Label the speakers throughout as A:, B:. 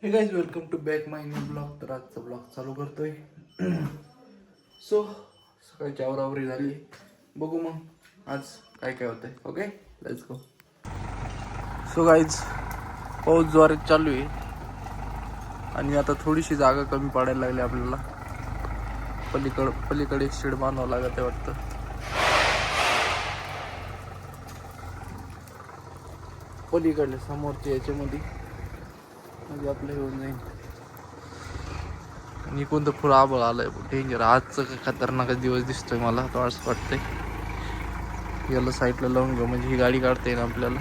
A: हे guys, welcome to back my new blog. तर आजचा ब्लॉग चालू करतोय. सो सकाळची आवरावरी झाली. बघू मग आज काय काय होतंय. Okay, let's go. So guys, पाऊस जोरात चालू आहे आणि आता थोडीशी जागा कमी पडायला लागली आपल्याला. पलीकडे एक शेड बांधावं लागत आहे वाटतं. पलीकडे समोरच्या याच्यामध्ये म्हणजे आपलं येऊन जाईल. आणि कोणतं फुल आबळ आलंय डेंजर. आजचं खतरनाक दिवस दिसतोय मला तर असं वाटतंय. याला साईडला लावून घेऊ म्हणजे ही गाडी काढता येईल आपल्याला.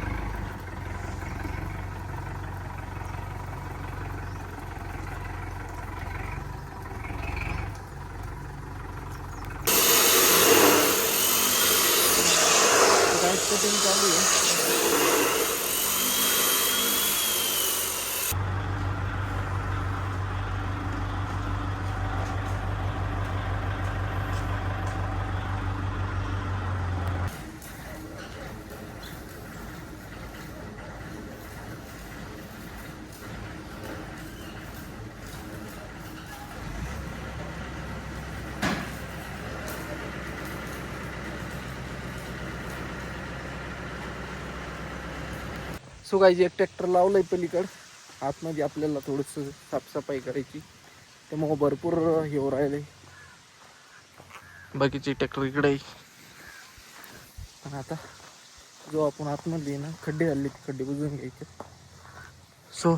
A: कटिंग चालू आहे. सो गाइज, एक ट्रॅक्टर लावलंय पलीकड. आतमध्ये आपल्याला थोडंसं साफसफाई करायची, त्यामुळे भरपूर हे हो राहिले. बाकीचे ट्रॅक्टर इकडे आहे. पण आता जो आपण आतमध्ये ना खड्डे झाले, खड्डे बुजवून घ्यायचे. सो